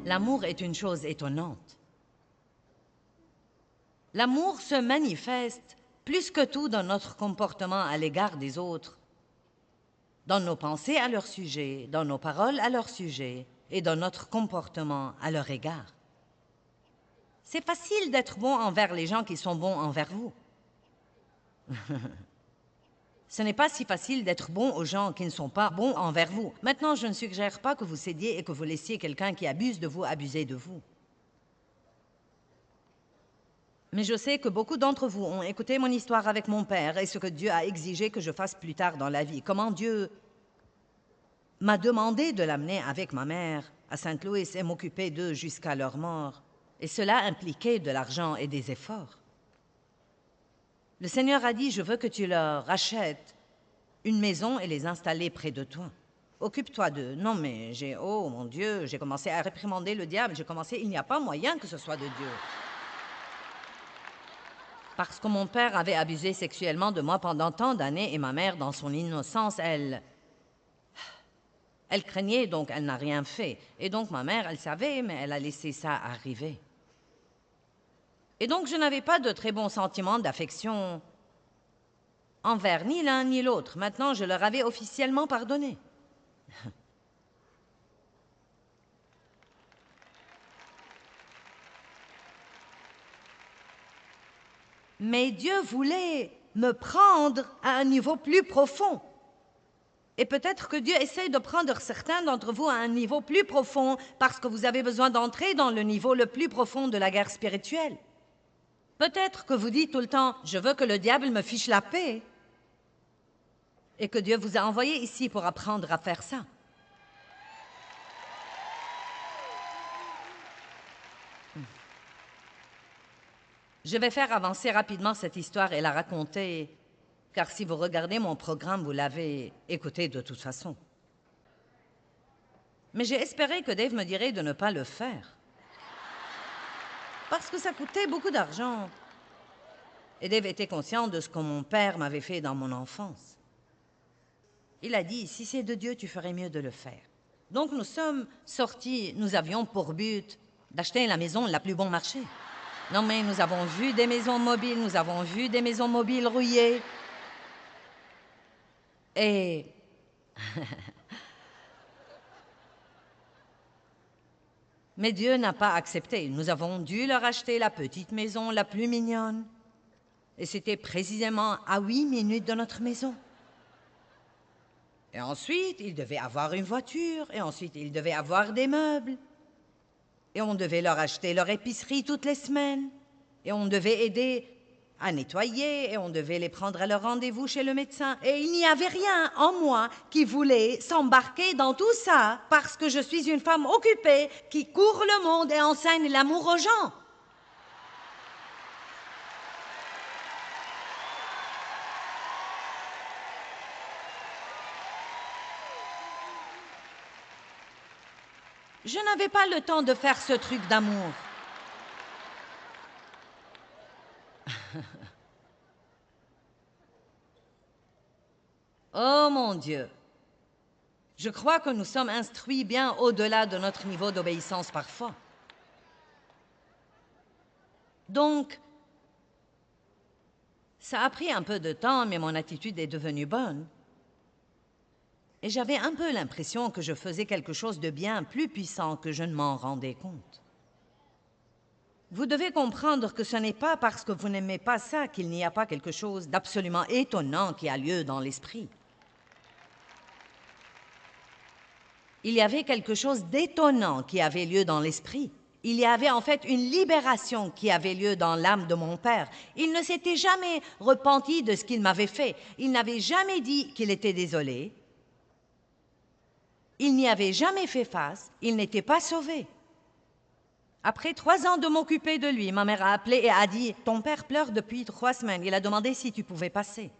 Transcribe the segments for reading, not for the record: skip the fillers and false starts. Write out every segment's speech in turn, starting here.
L'amour est une chose étonnante. L'amour se manifeste plus que tout dans notre comportement à l'égard des autres, dans nos pensées à leur sujet, dans nos paroles à leur sujet et dans notre comportement à leur égard. C'est facile d'être bon envers les gens qui sont bons envers vous. Ce n'est pas si facile d'être bon aux gens qui ne sont pas bons envers vous. Maintenant, je ne suggère pas que vous cédiez et que vous laissiez quelqu'un qui abuse de vous abuser de vous. Mais je sais que beaucoup d'entre vous ont écouté mon histoire avec mon père et ce que Dieu a exigé que je fasse plus tard dans la vie. Comment Dieu m'a demandé de l'amener avec ma mère à Saint-Louis et m'occuper d'eux jusqu'à leur mort. Et cela impliquait de l'argent et des efforts. Le Seigneur a dit, je veux que tu leur rachètes une maison et les installer près de toi. Occupe-toi d'eux. Non, mais oh mon Dieu, j'ai commencé à réprimander le diable. Il n'y a pas moyen que ce soit de Dieu. Parce que mon père avait abusé sexuellement de moi pendant tant d'années et ma mère, dans son innocence, elle craignait, donc elle n'a rien fait. Et donc ma mère, elle savait, mais elle a laissé ça arriver. Et donc je n'avais pas de très bons sentiments d'affection envers ni l'un ni l'autre. Maintenant, je leur avais officiellement pardonné. Mais Dieu voulait me prendre à un niveau plus profond. Et peut-être que Dieu essaie de prendre certains d'entre vous à un niveau plus profond parce que vous avez besoin d'entrer dans le niveau le plus profond de la guerre spirituelle. Peut-être que vous dites tout le temps, je veux que le diable me fiche la paix. Et que Dieu vous a envoyé ici pour apprendre à faire ça. Je vais faire avancer rapidement cette histoire et la raconter, car si vous regardez mon programme, vous l'avez écouté de toute façon. Mais j'ai espéré que Dave me dirait de ne pas le faire. Parce que ça coûtait beaucoup d'argent. Et Dave était conscient de ce que mon père m'avait fait dans mon enfance. Il a dit, si c'est de Dieu, tu ferais mieux de le faire. Donc nous sommes sortis, nous avions pour but d'acheter la maison la plus bon marché. Non, mais nous avons vu des maisons mobiles, nous avons vu des maisons mobiles rouillées. Et... Mais Dieu n'a pas accepté. Nous avons dû leur acheter la petite maison la plus mignonne. Et c'était précisément à 8 minutes de notre maison. Et ensuite, ils devaient avoir une voiture. Et ensuite, ils devaient avoir des meubles. Et on devait leur acheter leur épicerie toutes les semaines. Et on devait aider à nettoyer. Et on devait les prendre à leur rendez-vous chez le médecin. Et il n'y avait rien en moi qui voulait s'embarquer dans tout ça parce que je suis une femme occupée qui court le monde et enseigne l'amour aux gens. Je n'avais pas le temps de faire ce truc d'amour. Oh mon Dieu! Je crois que nous sommes instruits bien au-delà de notre niveau d'obéissance parfois. Donc, ça a pris un peu de temps, mais mon attitude est devenue bonne. Et j'avais un peu l'impression que je faisais quelque chose de bien plus puissant que je ne m'en rendais compte. Vous devez comprendre que ce n'est pas parce que vous n'aimez pas ça qu'il n'y a pas quelque chose d'absolument étonnant qui a lieu dans l'esprit. Il y avait quelque chose d'étonnant qui avait lieu dans l'esprit. Il y avait en fait une libération qui avait lieu dans l'âme de mon père. Il ne s'était jamais repenti de ce qu'il m'avait fait. Il n'avait jamais dit qu'il était désolé. Il n'y avait jamais fait face. Il n'était pas sauvé. Après 3 ans de m'occuper de lui, ma mère a appelé et a dit « Ton père pleure depuis 3 semaines. Il a demandé si tu pouvais passer. »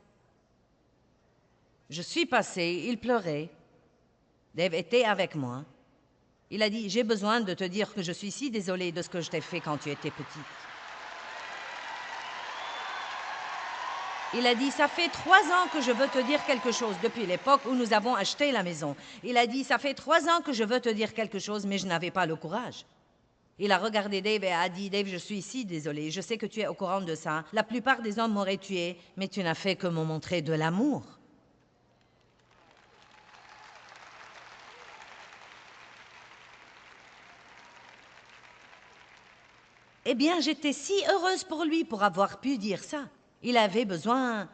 Je suis passée, il pleurait. Dave était avec moi. Il a dit « J'ai besoin de te dire que je suis si désolée de ce que je t'ai fait quand tu étais petite. » Il a dit, ça fait 3 ans que je veux te dire quelque chose, depuis l'époque où nous avons acheté la maison. Il a dit, ça fait 3 ans que je veux te dire quelque chose, mais je n'avais pas le courage. Il a regardé Dave et a dit, Dave, je suis si désolé, je sais que tu es au courant de ça. La plupart des hommes m'auraient tué, mais tu n'as fait que me montrer de l'amour. Eh bien, j'étais si heureuse pour lui pour avoir pu dire ça. Il avait besoin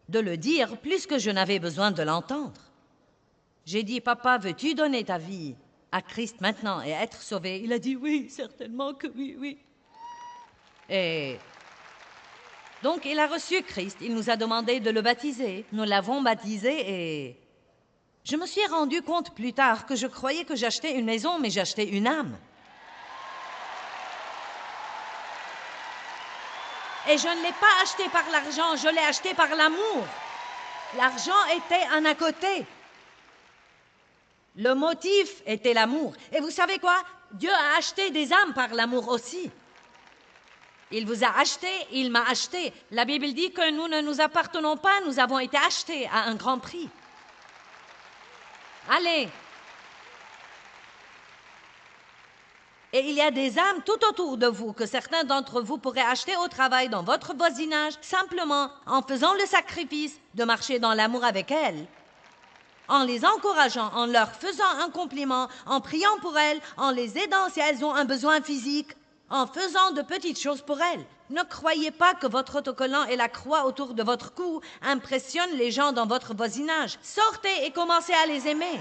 de le dire plus que je n'avais besoin de l'entendre. J'ai dit, papa, veux-tu donner ta vie à Christ maintenant et être sauvé? Il a dit, oui, certainement que oui, oui. Et donc, il a reçu Christ. Il nous a demandé de le baptiser. Nous l'avons baptisé et je me suis rendu compte plus tard que je croyais que j'achetais une maison, mais j'achetais une âme. Et je ne l'ai pas acheté par l'argent, je l'ai acheté par l'amour. L'argent était un à côté. Le motif était l'amour. Et vous savez quoi? Dieu a acheté des âmes par l'amour aussi. Il vous a acheté, il m'a acheté. La Bible dit que nous ne nous appartenons pas, nous avons été achetés à un grand prix. Allez. Et il y a des âmes tout autour de vous que certains d'entre vous pourraient acheter au travail, dans votre voisinage, simplement en faisant le sacrifice de marcher dans l'amour avec elles, en les encourageant, en leur faisant un compliment, en priant pour elles, en les aidant si elles ont un besoin physique, en faisant de petites choses pour elles. Ne croyez pas que votre autocollant et la croix autour de votre cou impressionnent les gens dans votre voisinage. Sortez et commencez à les aimer.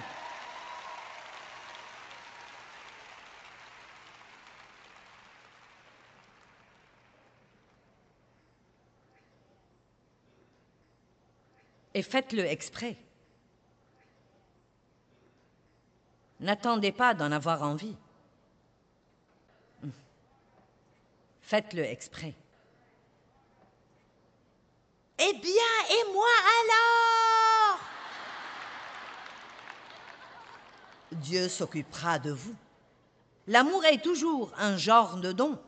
Et faites-le exprès. N'attendez pas d'en avoir envie. Faites-le exprès. Eh bien, et moi alors? Dieu s'occupera de vous. L'amour est toujours un genre de don.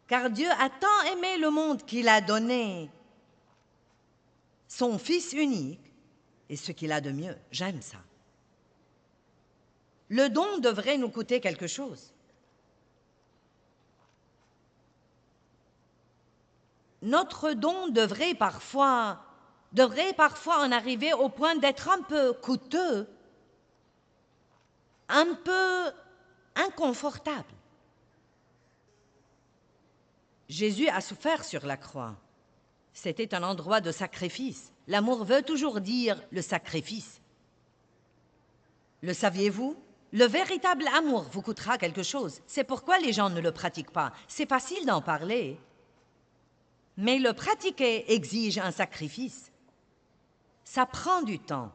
Car Dieu a tant aimé le monde qu'il a donné son Fils unique et ce qu'il a de mieux. J'aime ça. Le don devrait nous coûter quelque chose. Notre don devrait parfois en arriver au point d'être un peu coûteux, un peu inconfortable. Jésus a souffert sur la croix. C'était un endroit de sacrifice. L'amour veut toujours dire le sacrifice. Le saviez-vous? Le véritable amour vous coûtera quelque chose. C'est pourquoi les gens ne le pratiquent pas. C'est facile d'en parler, mais le pratiquer exige un sacrifice. Ça prend du temps.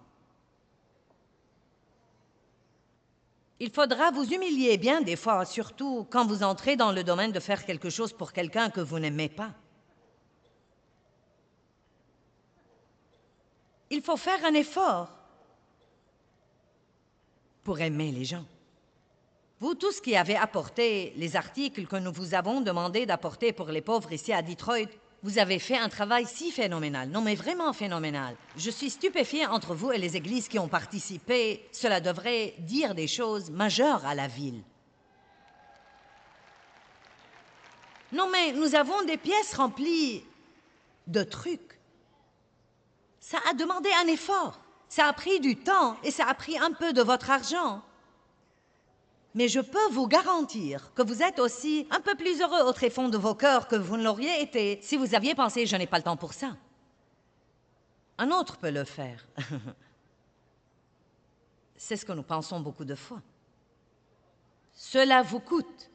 Il faudra vous humilier bien des fois, surtout quand vous entrez dans le domaine de faire quelque chose pour quelqu'un que vous n'aimez pas. Il faut faire un effort pour aimer les gens. Vous tous qui avez apporté les articles que nous vous avons demandé d'apporter pour les pauvres ici à Detroit, vous avez fait un travail si phénoménal. Non, mais vraiment phénoménal. Je suis stupéfiée entre vous et les églises qui ont participé. Cela devrait dire des choses majeures à la ville. Non, mais nous avons des pièces remplies de trucs. Ça a demandé un effort. Ça a pris du temps et ça a pris un peu de votre argent. Mais je peux vous garantir que vous êtes aussi un peu plus heureux au tréfonds de vos cœurs que vous ne l'auriez été si vous aviez pensé « je n'ai pas le temps pour ça ». Un autre peut le faire. C'est ce que nous pensons beaucoup de fois. Cela vous coûte.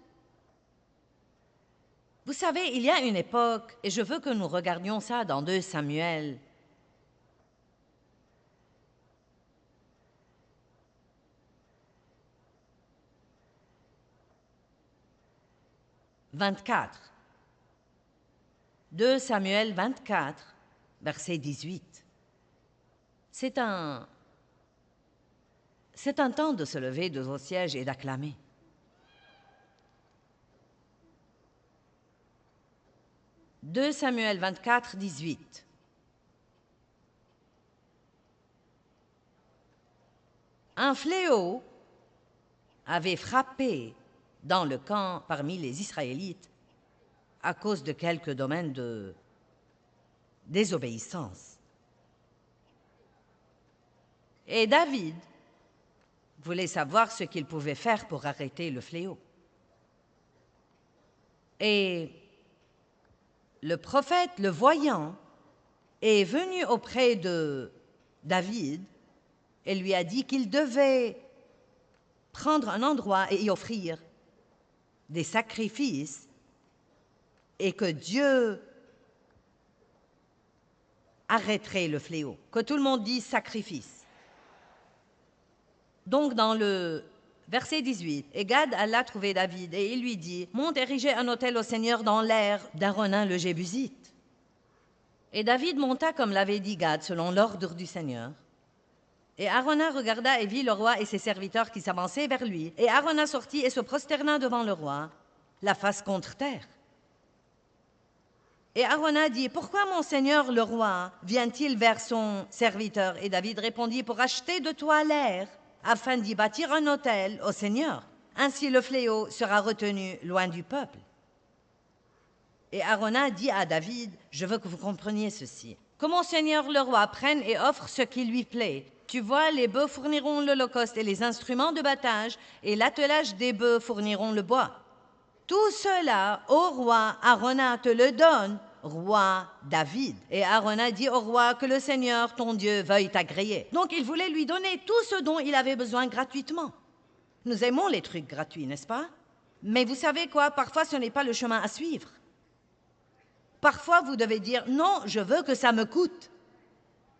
Vous savez, il y a une époque, et je veux que nous regardions ça dans 2 Samuel. « 24. 2 Samuel 24, verset 18. C'est un temps de se lever de vos sièges et d'acclamer. 2 Samuel 24, 18. Un fléau avait frappé dans le camp parmi les Israélites à cause de quelques domaines de désobéissance. Et David voulait savoir ce qu'il pouvait faire pour arrêter le fléau. Et le prophète, le voyant, est venu auprès de David et lui a dit qu'il devait prendre un endroit et y offrir des sacrifices et que Dieu arrêterait le fléau. Que tout le monde dise sacrifice. Donc dans le verset 18, et Gad alla trouver David et il lui dit, monte ériger un autel au Seigneur dans l'aire d'Arauna le Jébusite. Et David monta comme l'avait dit Gad selon l'ordre du Seigneur. Et Arauna regarda et vit le roi et ses serviteurs qui s'avançaient vers lui. Et Arauna sortit et se prosterna devant le roi, la face contre terre. Et Arauna dit, pourquoi mon seigneur le roi vient-il vers son serviteur? Et David répondit, pour acheter de toi l'air, afin d'y bâtir un autel au Seigneur. Ainsi le fléau sera retenu loin du peuple. Et Arauna dit à David, je veux que vous compreniez ceci. Que mon seigneur le roi prenne et offre ce qui lui plaît. Tu vois, les bœufs fourniront l'holocauste et les instruments de battage, et l'attelage des bœufs fourniront le bois. Tout cela, ô roi, Arauna te le donne, roi David. Et Arauna dit au roi que le Seigneur, ton Dieu, veuille t'agréer. Donc il voulait lui donner tout ce dont il avait besoin gratuitement. Nous aimons les trucs gratuits, n'est-ce pas? Mais vous savez quoi, parfois ce n'est pas le chemin à suivre. Parfois vous devez dire, non, je veux que ça me coûte.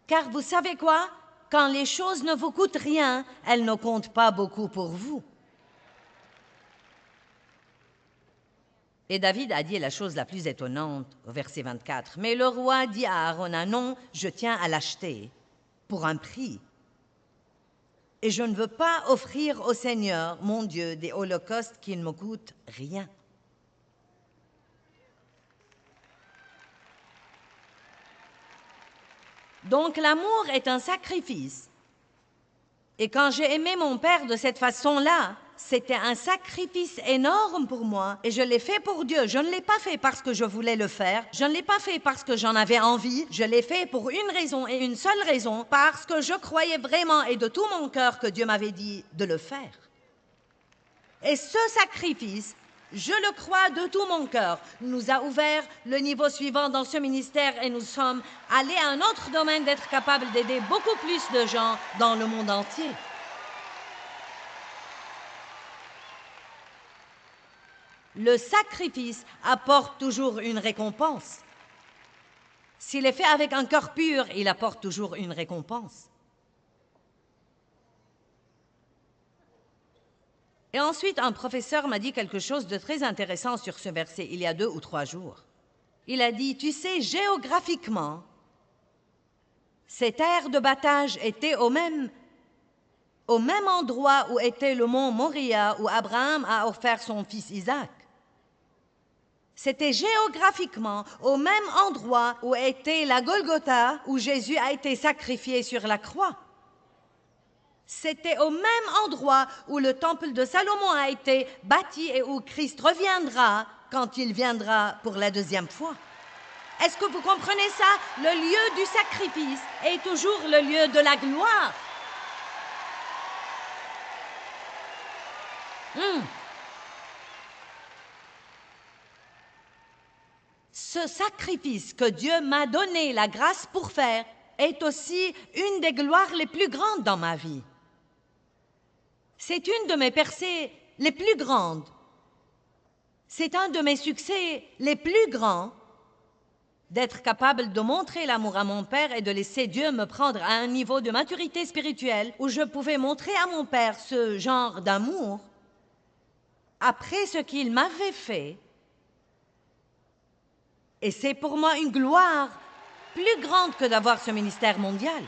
Car vous savez quoi? Quand les choses ne vous coûtent rien, elles ne comptent pas beaucoup pour vous. Et David a dit la chose la plus étonnante au verset 24. Mais le roi dit à Arauna, non, je tiens à l'acheter pour un prix. Et je ne veux pas offrir au Seigneur, mon Dieu, des holocaustes qui ne me coûtent rien. Donc l'amour est un sacrifice. Et quand j'ai aimé mon père de cette façon-là, c'était un sacrifice énorme pour moi et je l'ai fait pour Dieu. Je ne l'ai pas fait parce que je voulais le faire. Je ne l'ai pas fait parce que j'en avais envie. Je l'ai fait pour une raison et une seule raison, parce que je croyais vraiment et de tout mon cœur que Dieu m'avait dit de le faire. Et ce sacrifice, je le crois de tout mon cœur, nous a ouvert le niveau suivant dans ce ministère et nous sommes allés à un autre domaine d'être capables d'aider beaucoup plus de gens dans le monde entier. Le sacrifice apporte toujours une récompense. S'il est fait avec un cœur pur, il apporte toujours une récompense. Et ensuite, un professeur m'a dit quelque chose de très intéressant sur ce verset, il y a 2 ou 3 jours. Il a dit, tu sais, géographiquement, cette aire de battage était au même endroit où était le mont Moria, où Abraham a offert son fils Isaac. C'était géographiquement au même endroit où était la Golgotha, où Jésus a été sacrifié sur la croix. C'était au même endroit où le temple de Salomon a été bâti et où Christ reviendra quand il viendra pour la 2e fois. Est-ce que vous comprenez ça? Le lieu du sacrifice est toujours le lieu de la gloire. Ce sacrifice que Dieu m'a donné la grâce pour faire est aussi une des gloires les plus grandes dans ma vie. C'est une de mes percées les plus grandes. C'est un de mes succès les plus grands d'être capable de montrer l'amour à mon Père et de laisser Dieu me prendre à un niveau de maturité spirituelle où je pouvais montrer à mon Père ce genre d'amour après ce qu'il m'avait fait. Et c'est pour moi une gloire plus grande que d'avoir ce ministère mondial.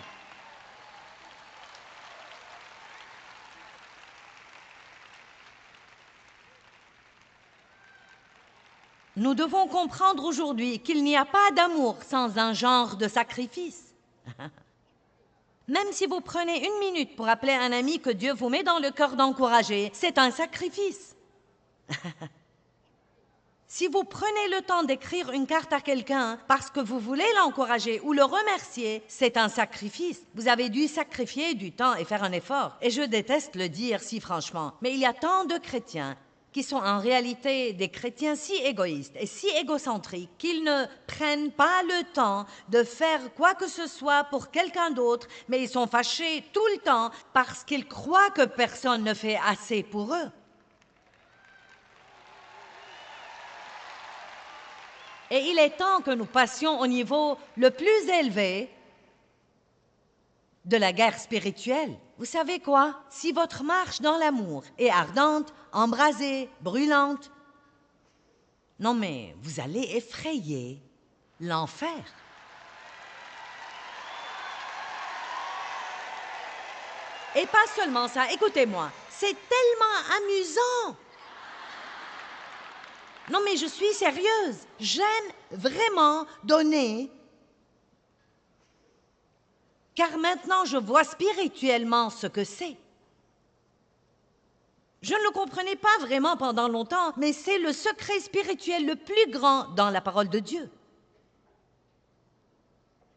Nous devons comprendre aujourd'hui qu'il n'y a pas d'amour sans un genre de sacrifice. Même si vous prenez 1 minute pour appeler un ami que Dieu vous met dans le cœur d'encourager, c'est un sacrifice. Si vous prenez le temps d'écrire une carte à quelqu'un parce que vous voulez l'encourager ou le remercier, c'est un sacrifice. Vous avez dû sacrifier du temps et faire un effort. Et je déteste le dire si franchement, mais il y a tant de chrétiens qui sont en réalité des chrétiens si égoïstes et si égocentriques qu'ils ne prennent pas le temps de faire quoi que ce soit pour quelqu'un d'autre, mais ils sont fâchés tout le temps parce qu'ils croient que personne ne fait assez pour eux. Et il est temps que nous passions au niveau le plus élevé de la guerre spirituelle. Vous savez quoi? Si votre marche dans l'amour est ardente, embrasée, brûlante, non mais vous allez effrayer l'enfer. Et pas seulement ça, écoutez-moi, c'est tellement amusant. Non mais je suis sérieuse, j'aime vraiment donner, car maintenant je vois spirituellement ce que c'est. Je ne le comprenais pas vraiment pendant longtemps, mais c'est le secret spirituel le plus grand dans la parole de Dieu.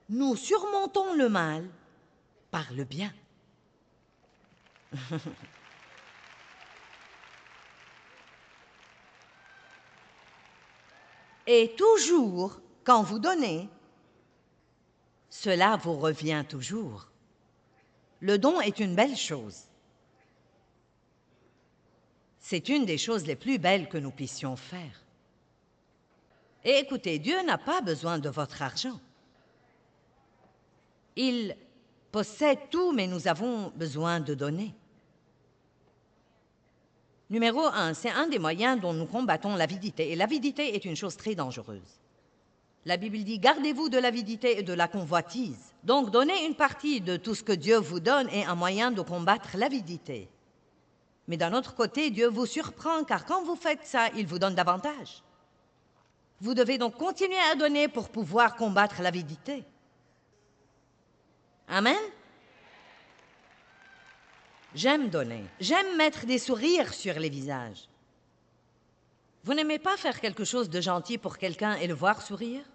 Nous surmontons le mal par le bien. Et toujours, quand vous donnez, cela vous revient toujours. Le don est une belle chose. C'est une des choses les plus belles que nous puissions faire. Et écoutez, Dieu n'a pas besoin de votre argent. Il possède tout, mais nous avons besoin de donner. Numéro 1, c'est un des moyens dont nous combattons l'avidité. Et l'avidité est une chose très dangereuse. La Bible dit « Gardez-vous de l'avidité et de la convoitise ». Donc, donner une partie de tout ce que Dieu vous donne est un moyen de combattre l'avidité. Mais d'un autre côté, Dieu vous surprend, car quand vous faites ça, il vous donne davantage. Vous devez donc continuer à donner pour pouvoir combattre l'avidité. Amen? J'aime donner. J'aime mettre des sourires sur les visages. Vous n'aimez pas faire quelque chose de gentil pour quelqu'un et le voir sourire?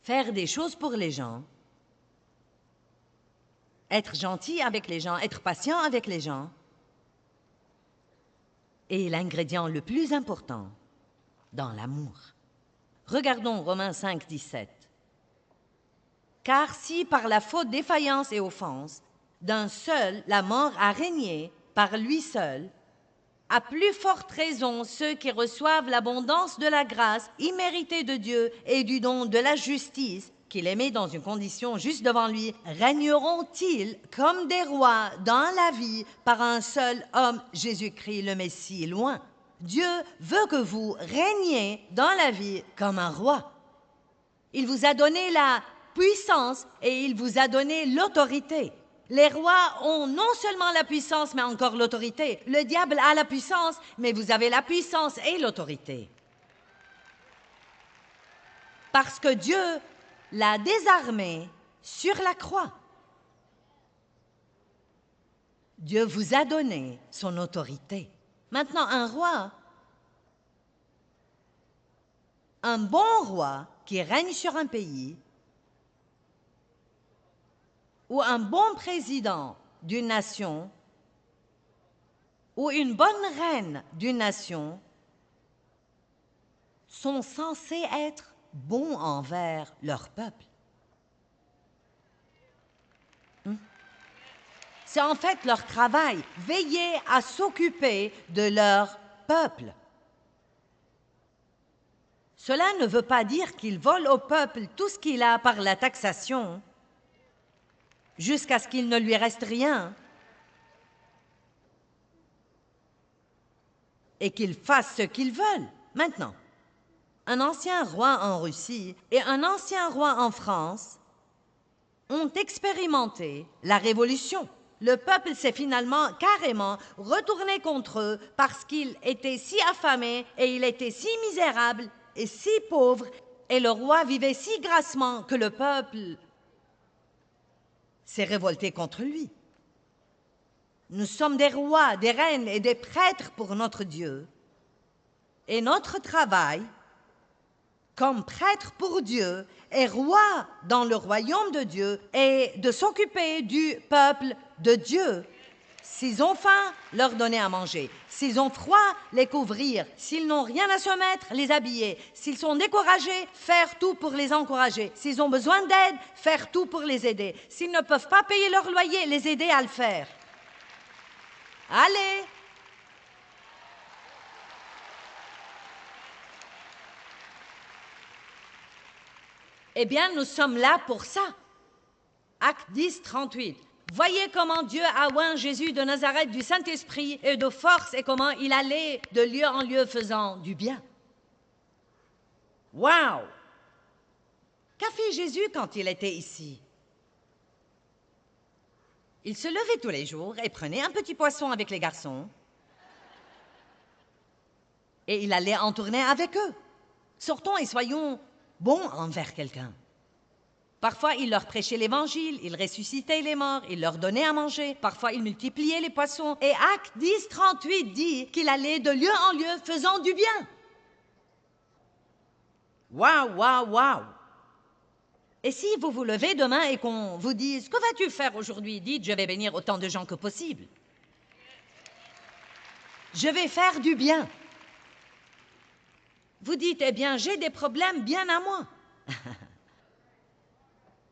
Faire des choses pour les gens, être gentil avec les gens, être patient avec les gens, est l'ingrédient le plus important dans l'amour. Regardons Romains 5, 17. Car si par la faute, défaillance et offense, d'un seul la mort a régné par lui seul, à plus forte raison ceux qui reçoivent l'abondance de la grâce imméritée de Dieu et du don de la justice, qu'il les met dans une condition juste devant lui, régneront-ils comme des rois dans la vie par un seul homme, Jésus-Christ le Messie, loin. Dieu veut que vous régniez dans la vie comme un roi. Il vous a donné la puissance et il vous a donné l'autorité. Les rois ont non seulement la puissance, mais encore l'autorité. Le diable a la puissance, mais vous avez la puissance et l'autorité. Parce que Dieu l'a désarmé sur la croix. Dieu vous a donné son autorité. Maintenant, un bon roi qui règne sur un pays, ou un bon président d'une nation, ou une bonne reine d'une nation, sont censés être bons envers leur peuple. C'est en fait leur travail, veiller à s'occuper de leur peuple. Cela ne veut pas dire qu'ils volent au peuple tout ce qu'il a par la taxation, jusqu'à ce qu'il ne lui reste rien, et qu'ils fassent ce qu'ils veulent. Maintenant, un ancien roi en Russie et un ancien roi en France ont expérimenté la Révolution. le peuple s'est finalement carrément retourné contre eux parce qu'il était si affamé et il était si misérable et si pauvre et le roi vivait si grassement que le peuple s'est révolté contre lui. Nous sommes des rois, des reines et des prêtres pour notre Dieu. Et notre travail, comme prêtre pour Dieu et roi dans le royaume de Dieu, est de s'occuper du peuple de Dieu. S'ils ont faim, leur donner à manger. S'ils ont froid, les couvrir. S'ils n'ont rien à se mettre, les habiller. S'ils sont découragés, faire tout pour les encourager. S'ils ont besoin d'aide, faire tout pour les aider. S'ils ne peuvent pas payer leur loyer, les aider à le faire. Allez! Eh bien, nous sommes là pour ça. Acte 10, 38. Voyez comment Dieu a oint Jésus de Nazareth du Saint-Esprit et de force et comment il allait de lieu en lieu faisant du bien. Wow! Qu'a fait Jésus quand il était ici? Il se levait tous les jours et prenait un petit poisson avec les garçons. Et il allait en tournée avec eux. Sortons et soyons bons envers quelqu'un. Parfois, il leur prêchait l'Évangile, il ressuscitait les morts, il leur donnait à manger. Parfois, il multipliait les poissons. Et Acte 10, 38 dit qu'il allait de lieu en lieu faisant du bien. Waouh, waouh, waouh! Et si vous vous levez demain et qu'on vous dise « Que vas-tu faire aujourd'hui ?» Dites « Je vais bénir autant de gens que possible. Je vais faire du bien. » Vous dites « Eh bien, j'ai des problèmes bien à moi. »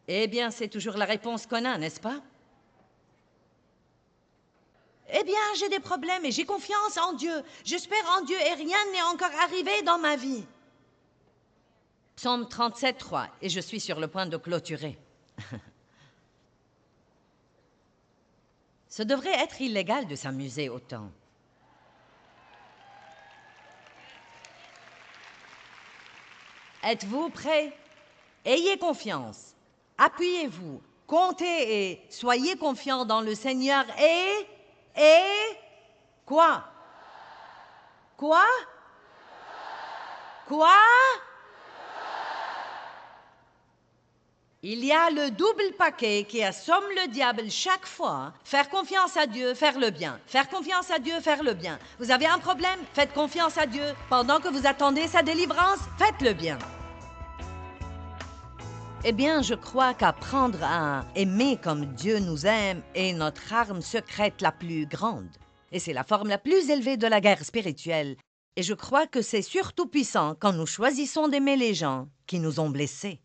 Eh bien, c'est toujours la réponse qu'on a, n'est-ce pas? Eh bien, j'ai des problèmes et j'ai confiance en Dieu. J'espère en Dieu et rien n'est encore arrivé dans ma vie. Psaume 37, 3, et je suis sur le point de clôturer. Ce devrait être illégal de s'amuser autant. Êtes-vous prêts? Ayez confiance. Appuyez-vous, comptez et soyez confiants dans le Seigneur et... Quoi? Quoi? Quoi? Il y a le double paquet qui assomme le diable chaque fois. Faire confiance à Dieu, faire le bien. Faire confiance à Dieu, faire le bien. Vous avez un problème? Faites confiance à Dieu. Pendant que vous attendez sa délivrance, faites le bien. Eh bien, je crois qu'apprendre à aimer comme Dieu nous aime est notre arme secrète la plus grande. Et c'est la forme la plus élevée de la guerre spirituelle. Et je crois que c'est surtout puissant quand nous choisissons d'aimer les gens qui nous ont blessés.